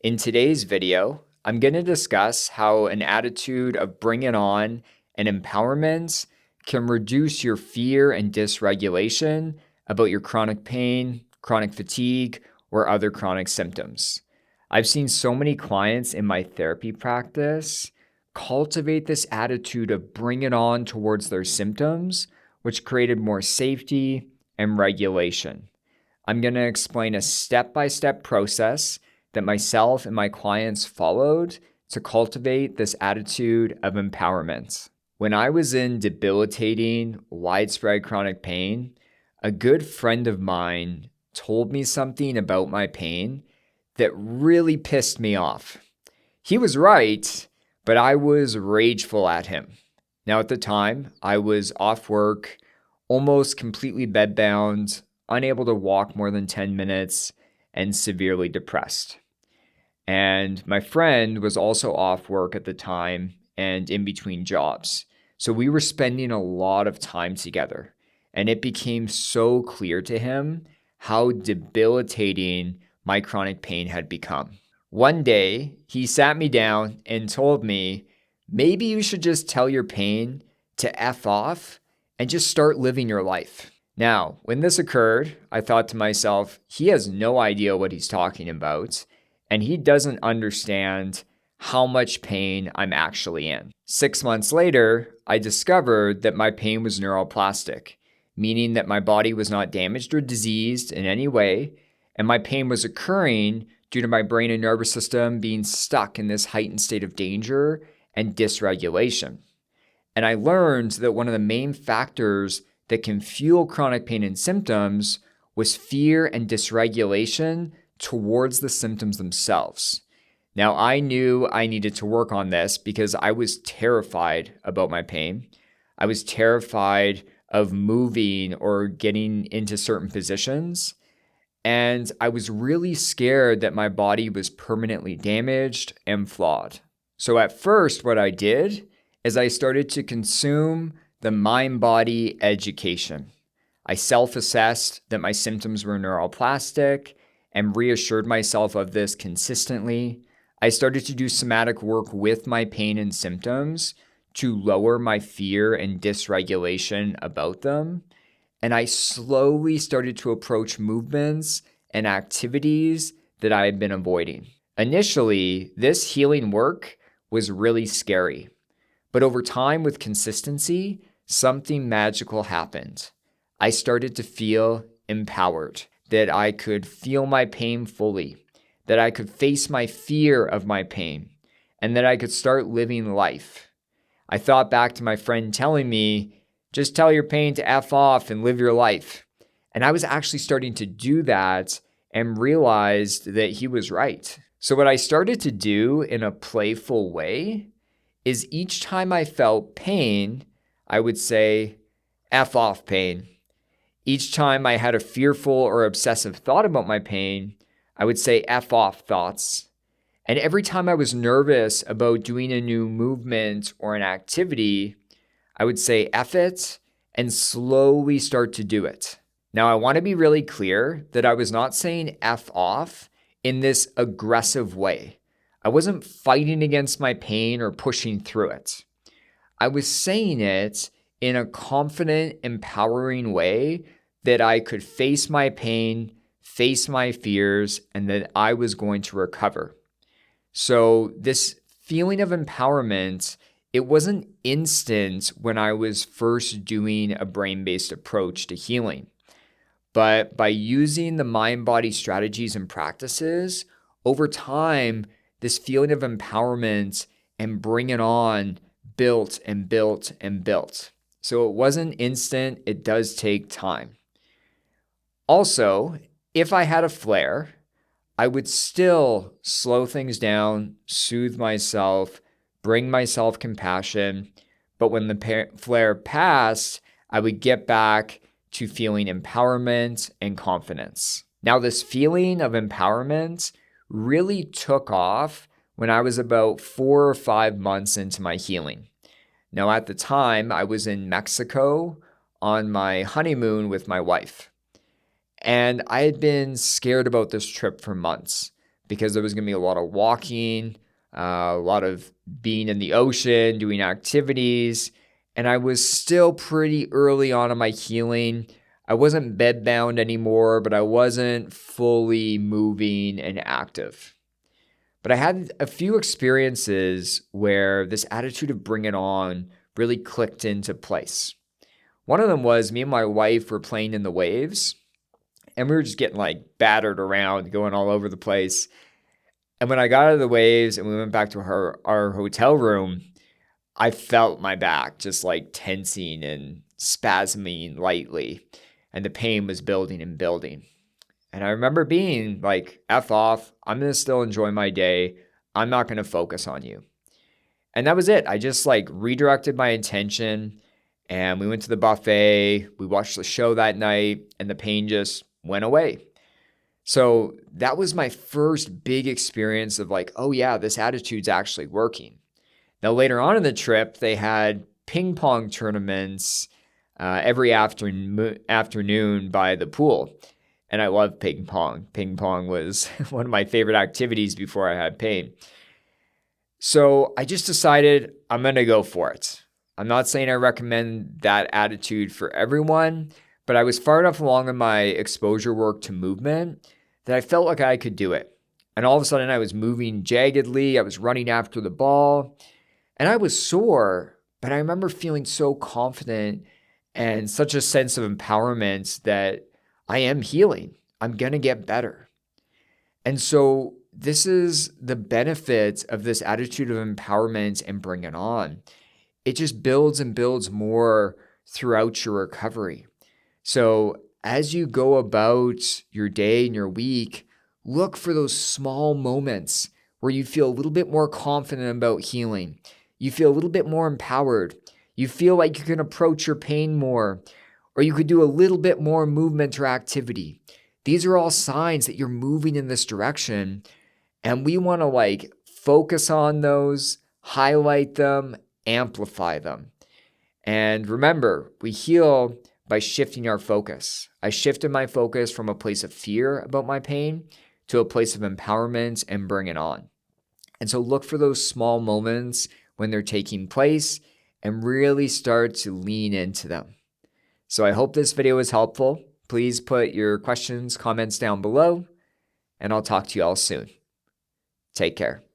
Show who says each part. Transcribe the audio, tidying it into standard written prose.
Speaker 1: In today's video, I'm going to discuss how an attitude of bring it on and empowerment can reduce your fear and dysregulation about your chronic pain, chronic fatigue, or other chronic symptoms. I've seen so many clients in my therapy practice cultivate this attitude of bring it on towards their symptoms, which created more safety and regulation. I'm going to explain a step-by-step process that myself and my clients followed to cultivate this attitude of empowerment. When I was in debilitating, widespread chronic pain, a good friend of mine told me something about my pain that really pissed me off. He was right, but I was rageful at him. Now, at the time, I was off work, almost completely bedbound, unable to walk more than 10 minutes, and severely depressed. And my friend was also off work at the time and in between jobs. So we were spending a lot of time together. And it became so clear to him how debilitating my chronic pain had become. One day, he sat me down and told me, maybe you should just tell your pain to F off and just start living your life. Now, when this occurred, I thought to myself, he has no idea what he's talking about, and he doesn't understand how much pain I'm actually in. 6 months later, I discovered that my pain was neuroplastic, meaning that my body was not damaged or diseased in any way, and my pain was occurring due to my brain and nervous system being stuck in this heightened state of danger and dysregulation. And I learned that one of the main factors that can fuel chronic pain and symptoms was fear and dysregulation towards the symptoms themselves. Now, I knew I needed to work on this because I was terrified about my pain. I was terrified of moving or getting into certain positions. And I was really scared that my body was permanently damaged and flawed. So at first, what I did is I started to consume the mind-body education. I self-assessed that my symptoms were neuroplastic and reassured myself of this consistently. I started to do somatic work with my pain and symptoms to lower my fear and dysregulation about them. And I slowly started to approach movements and activities that I had been avoiding. Initially, this healing work was really scary. But over time, with consistency, something magical happened. I started to feel empowered, that I could feel my pain fully, that I could face my fear of my pain, and that I could start living life. I thought back to my friend telling me, just tell your pain to F off and live your life. And I was actually starting to do that and realized that he was right. So what I started to do in a playful way is each time I felt pain, I would say, F off pain. Each time I had a fearful or obsessive thought about my pain, I would say F off thoughts. And every time I was nervous about doing a new movement or an activity, I would say F it and slowly start to do it. Now, I want to be really clear that I was not saying F off in this aggressive way. I wasn't fighting against my pain or pushing through it. I was saying it in a confident, empowering way that I could face my pain, face my fears, and that I was going to recover. So this feeling of empowerment, it wasn't instant when I was first doing a brain-based approach to healing. But by using the mind-body strategies and practices, over time, this feeling of empowerment and bring it on built and built and built. So it wasn't instant, it does take time. Also, if I had a flare, I would still slow things down, soothe myself, bring myself compassion. But when the flare passed, I would get back to feeling empowerment and confidence. Now, this feeling of empowerment really took off when I was about 4 or 5 months into my healing. Now, at the time, I was in Mexico on my honeymoon with my wife. And I had been scared about this trip for months because there was going to be a lot of walking, a lot of being in the ocean, doing activities. And I was still pretty early on in my healing. I wasn't bedbound anymore, but I wasn't fully moving and active. But I had a few experiences where this attitude of bring it on really clicked into place. One of them was me and my wife were playing in the waves, and we were just getting like battered around, going all over the place. And when I got out of the waves and we went back to our hotel room, I felt my back just like tensing and spasming lightly, and the pain was building and building. And I remember being like, F off, I'm going to still enjoy my day. I'm not going to focus on you. And that was it. I just like redirected my attention, and we went to the buffet. We watched the show that night, and the pain just went away. So that was my first big experience of like, oh yeah, this attitude's actually working. Now, later on in the trip, they had ping pong tournaments every afternoon by the pool. And I love ping pong. Ping pong was one of my favorite activities before I had pain. So I just decided I'm going to go for it. I'm not saying I recommend that attitude for everyone, but I was far enough along in my exposure work to movement that I felt like I could do it. And all of a sudden I was moving jaggedly. I was running after the ball. And I was sore, but I remember feeling so confident and such a sense of empowerment that I am healing. I'm going to get better. And so this is the benefit of this attitude of empowerment and bring it on. It just builds and builds more throughout your recovery. So as you go about your day and your week, look for those small moments where you feel a little bit more confident about healing. You feel a little bit more empowered. You feel like you can approach your pain more, or you could do a little bit more movement or activity. These are all signs that you're moving in this direction, and we want to like focus on those, highlight them, amplify them. And remember, we heal by shifting our focus. I shifted my focus from a place of fear about my pain to a place of empowerment and bring it on. And so look for those small moments when they're taking place and really start to lean into them. So I hope this video was helpful. Please put your questions, comments down below, and I'll talk to you all soon. Take care.